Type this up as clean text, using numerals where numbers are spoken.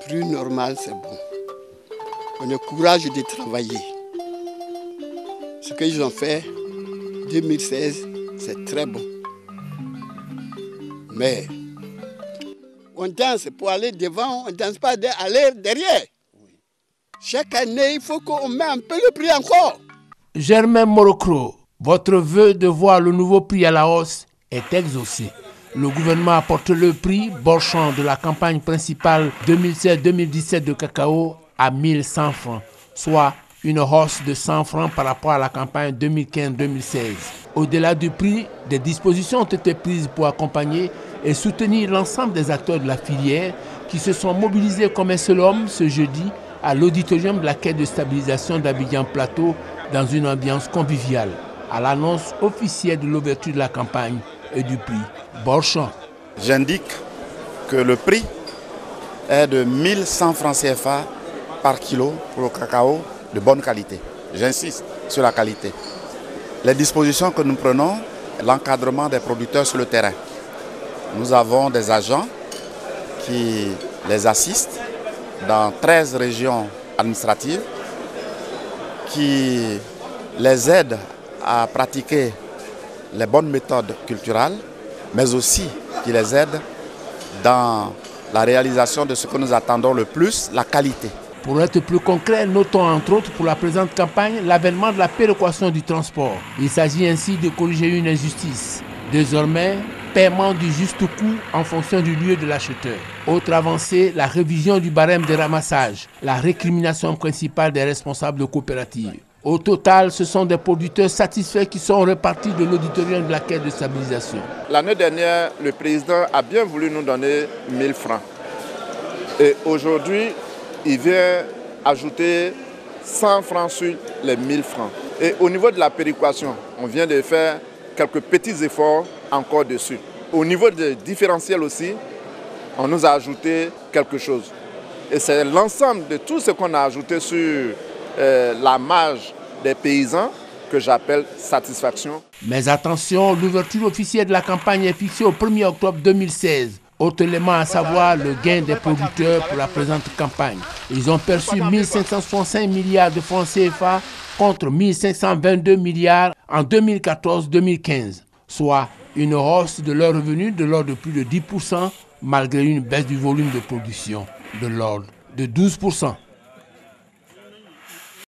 prix normal, c'est bon. On a courage de travailler. Ce qu'ils ont fait en 2016, c'est très bon. Mais on danse pour aller devant, on ne danse pas aller derrière. Chaque année, il faut qu'on mette un peu le prix encore. Germain Morocro, votre vœu de voir le nouveau prix à la hausse est exaucé. Le gouvernement apporte le prix Borchamp de la campagne principale 2016-2017 de cacao à 1100 francs, soit une hausse de 100 francs par rapport à la campagne 2015-2016. Au-delà du prix, des dispositions ont été prises pour accompagner et soutenir l'ensemble des acteurs de la filière qui se sont mobilisés comme un seul homme ce jeudi à l'auditorium de la Caisse de stabilisation d'Abidjan Plateau dans une ambiance conviviale, à l'annonce officielle de l'ouverture de la campagne et du prix Borchamp. J'indique que le prix est de 1100 francs CFA par kilo pour le cacao de bonne qualité. J'insiste sur la qualité. Les dispositions que nous prenons, l'encadrement des producteurs sur le terrain. Nous avons des agents qui les assistent dans 13 régions administratives, qui les aident à pratiquer les bonnes méthodes culturelles, mais aussi qui les aident dans la réalisation de ce que nous attendons le plus, la qualité. Pour être plus concret, notons entre autres pour la présente campagne l'avènement de la péréquation du transport. Il s'agit ainsi de corriger une injustice. Désormais, paiement du juste coût en fonction du lieu de l'acheteur. Autre avancée, la révision du barème de ramassage, la récrimination principale des responsables de coopératives. Au total, ce sont des producteurs satisfaits qui sont repartis de l'auditorium de la Caisse de stabilisation. L'année dernière, le président a bien voulu nous donner 1000 francs. Et aujourd'hui, il vient ajouter 100 francs sur les 1000 francs. Et au niveau de la péréquation, on vient de faire quelques petits efforts encore dessus. Au niveau des différentiels aussi, on nous a ajouté quelque chose. Et c'est l'ensemble de tout ce qu'on a ajouté sur la marge des paysans que j'appelle satisfaction. Mais attention, l'ouverture officielle de la campagne est fixée au 1er octobre 2016. Autre élément à savoir le gain des producteurs pour la présente campagne. Ils ont perçu 1565 milliards de francs CFA contre 1522 milliards en 2014-2015, soit une hausse de leurs revenus de l'ordre de plus de 10% malgré une baisse du volume de production de l'ordre de 12%.